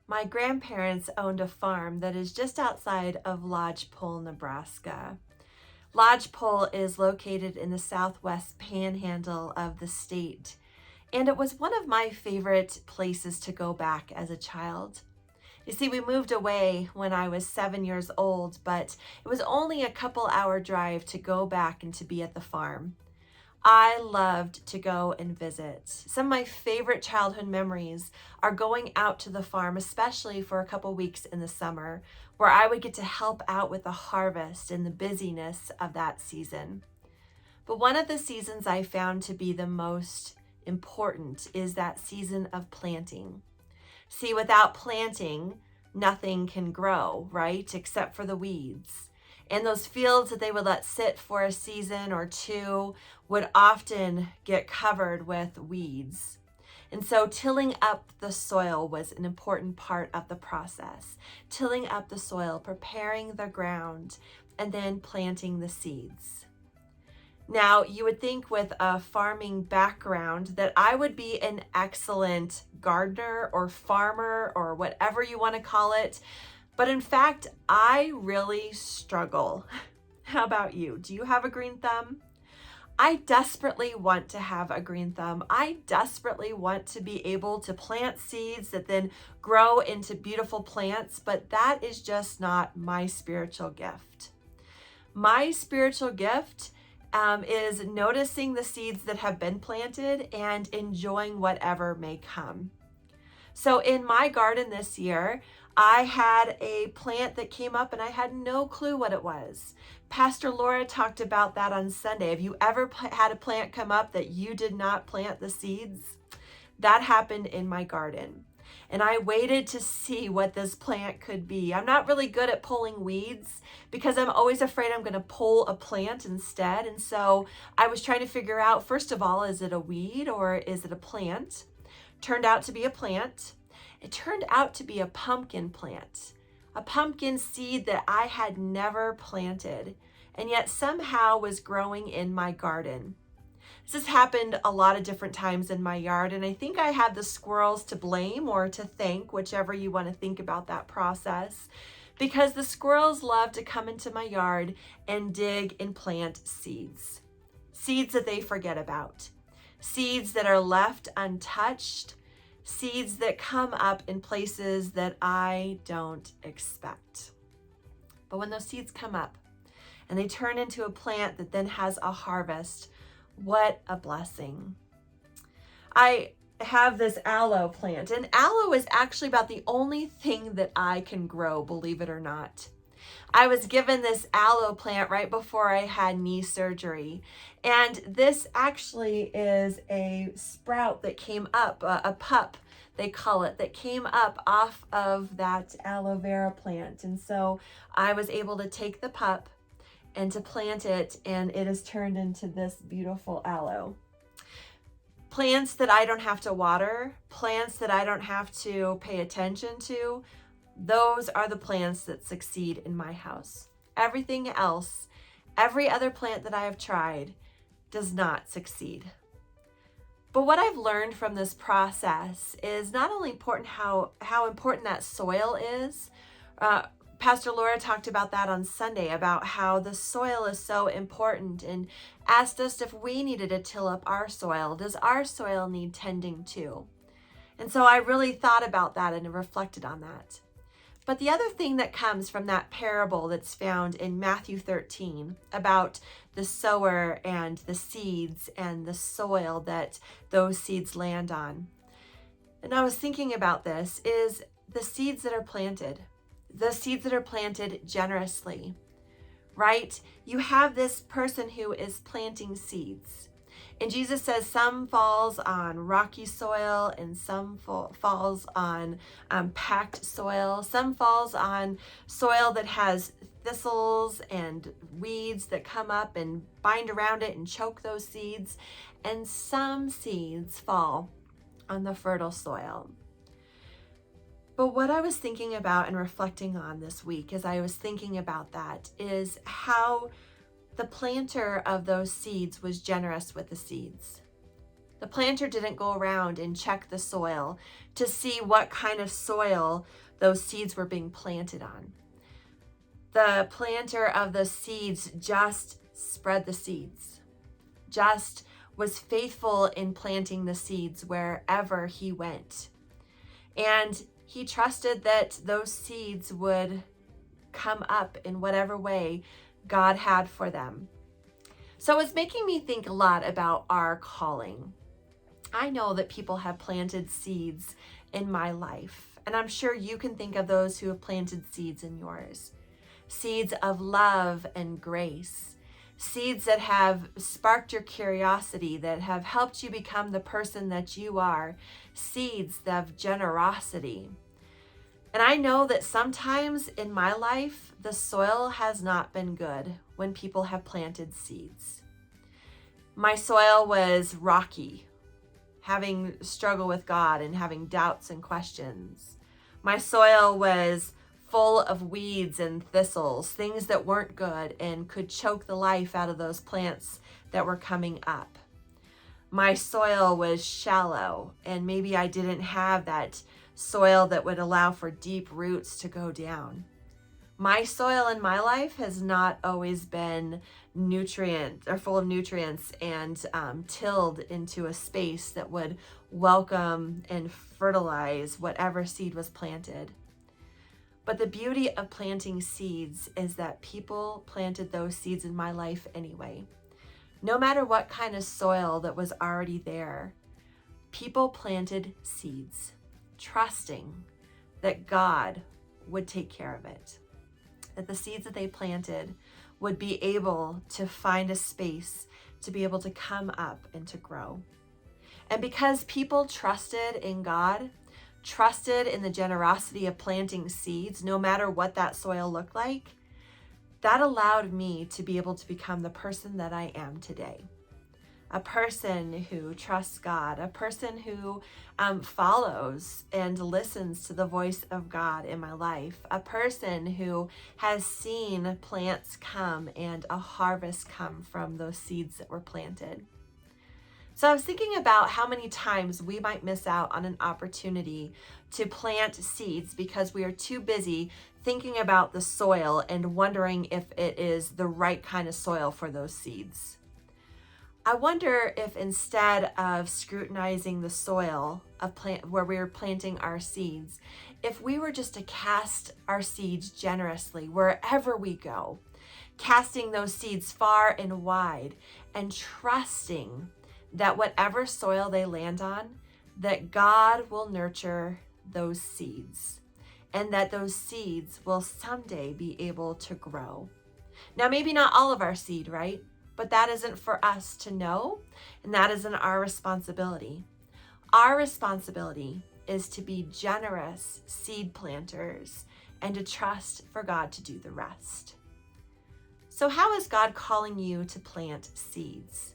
My grandparents owned a farm that is just outside of Lodgepole, Nebraska. Lodgepole is located in the southwest panhandle of the state, and it was one of my favorite places to go back as a child. You see, we moved away when I was 7 years old, but it was only a couple-hour drive to go back and to be at the farm. I loved to go and visit. Some of my favorite childhood memories are going out to the farm, especially for a couple weeks in the summer, where I would get to help out with the harvest and the busyness of that season. But one of the seasons I found to be the most important is that season of planting. See, without planting, nothing can grow, right? Except for the weeds. And those fields that they would let sit for a season or two would often get covered with weeds. And so tilling up the soil was an important part of the process. Tilling up the soil, preparing the ground, and then planting the seeds. Now, you would think with a farming background that I would be an excellent gardener or farmer or whatever you want to call it. But in fact, I really struggle. How about you? Do you have a green thumb? I desperately want to have a green thumb. I desperately want to be able to plant seeds that then grow into beautiful plants, but that is just not my spiritual gift. My spiritual gift is noticing the seeds that have been planted and enjoying whatever may come. So in my garden this year, I had a plant that came up and I had no clue what it was. Pastor Laura talked about that on Sunday. Have you ever had a plant come up that you did not plant the seeds? That happened in my garden. And I waited to see what this plant could be. I'm not really good at pulling weeds because I'm always afraid I'm going to pull a plant instead. And so I was trying to figure out, first of all, is it a weed or is it a plant? Turned out to be a plant. It turned out to be a pumpkin plant, a pumpkin seed that I had never planted and yet somehow was growing in my garden. This has happened a lot of different times in my yard, and I think I have the squirrels to blame or to thank, whichever you want to think about that process, because the squirrels love to come into my yard and dig and plant seeds. Seeds that they forget about. Seeds that are left untouched. Seeds that come up in places that I don't expect. But when those seeds come up and they turn into a plant that then has a harvest, what a blessing. I have this aloe plant, and aloe is actually about the only thing that I can grow, believe it or not. I was given this aloe plant right before I had knee surgery, and this actually is a sprout that came up, a pup they call it, that came up off of that aloe vera plant. And so I was able to take the pup and to plant it, and it has turned into this beautiful aloe. Plants that I don't have to water, plants that I don't have to pay attention to, those are the plants that succeed in my house. Everything else, every other plant that I have tried does not succeed. But what I've learned from this process is not only important how important that soil is. Pastor Laura talked about that on Sunday, about how the soil is so important, and asked us if we needed to till up our soil. Does our soil need tending too? And so I really thought about that and reflected on that. But the other thing that comes from that parable that's found in Matthew 13 about the sower and the seeds and the soil that those seeds land on, and I was thinking about this, is the seeds that are planted. The seeds that are planted generously, right? You have this person who is planting seeds. And Jesus says some falls on rocky soil and some falls on packed soil. Some falls on soil that has thistles and weeds that come up and bind around it and choke those seeds. And some seeds fall on the fertile soil. But what I was thinking about and reflecting on this week as I was thinking about that is how the planter of those seeds was generous with the seeds. The planter didn't go around and check the soil to see what kind of soil those seeds were being planted on. The planter of the seeds just spread the seeds, just was faithful in planting the seeds wherever he went. And he trusted that those seeds would come up in whatever way God had for them. So it's making me think a lot about our calling. I know that people have planted seeds in my life, and I'm sure you can think of those who have planted seeds in yours. Seeds of love and grace, seeds that have sparked your curiosity, that have helped you become the person that you are, seeds of generosity. And I know that sometimes in my life, the soil has not been good when people have planted seeds. My soil was rocky, having struggle with God and having doubts and questions. My soil was full of weeds and thistles, things that weren't good and could choke the life out of those plants that were coming up. My soil was shallow, and maybe I didn't have that soil that would allow for deep roots to go down. My soil in my life has not always been full of nutrients and tilled into a space that would welcome and fertilize whatever seed was planted. But the beauty of planting seeds is that people planted those seeds in my life anyway. No matter what kind of soil that was already there, people planted seeds, trusting that God would take care of it, that the seeds that they planted would be able to find a space to be able to come up and to grow. And because people trusted in God, trusted in the generosity of planting seeds, no matter what that soil looked like, that allowed me to be able to become the person that I am today. A person who trusts God, a person who follows and listens to the voice of God in my life, a person who has seen plants come and a harvest come from those seeds that were planted. So I was thinking about how many times we might miss out on an opportunity to plant seeds because we are too busy thinking about the soil and wondering if it is the right kind of soil for those seeds. I wonder if instead of scrutinizing the soil of where we were planting our seeds, if we were just to cast our seeds generously wherever we go, casting those seeds far and wide and trusting that whatever soil they land on, that God will nurture those seeds and that those seeds will someday be able to grow. Now, maybe not all of our seed, right? But that isn't for us to know, and that isn't our responsibility. Our responsibility is to be generous seed planters and to trust for God to do the rest. So how is God calling you to plant seeds?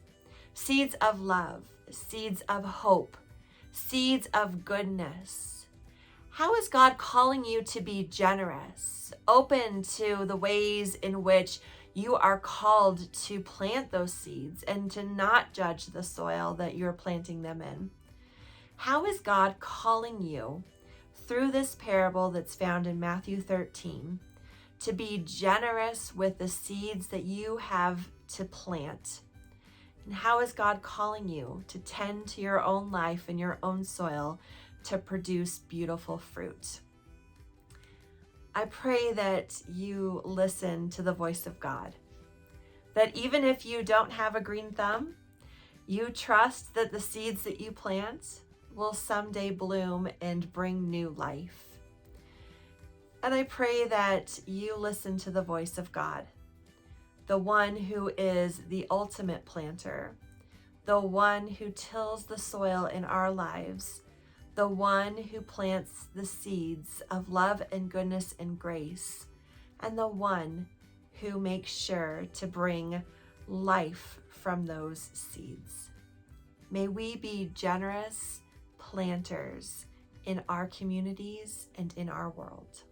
Seeds of love, seeds of hope, seeds of goodness. How is God calling you to be generous, open to the ways in which you are called to plant those seeds and to not judge the soil that you're planting them in? How is God calling you through this parable that's found in Matthew 13 to be generous with the seeds that you have to plant? And how is God calling you to tend to your own life and your own soil to produce beautiful fruit? I pray that you listen to the voice of God, that even if you don't have a green thumb, you trust that the seeds that you plant will someday bloom and bring new life. And I pray that you listen to the voice of God, the one who is the ultimate planter, the one who tills the soil in our lives, the one who plants the seeds of love and goodness and grace, and the one who makes sure to bring life from those seeds. May we be generous planters in our communities and in our world.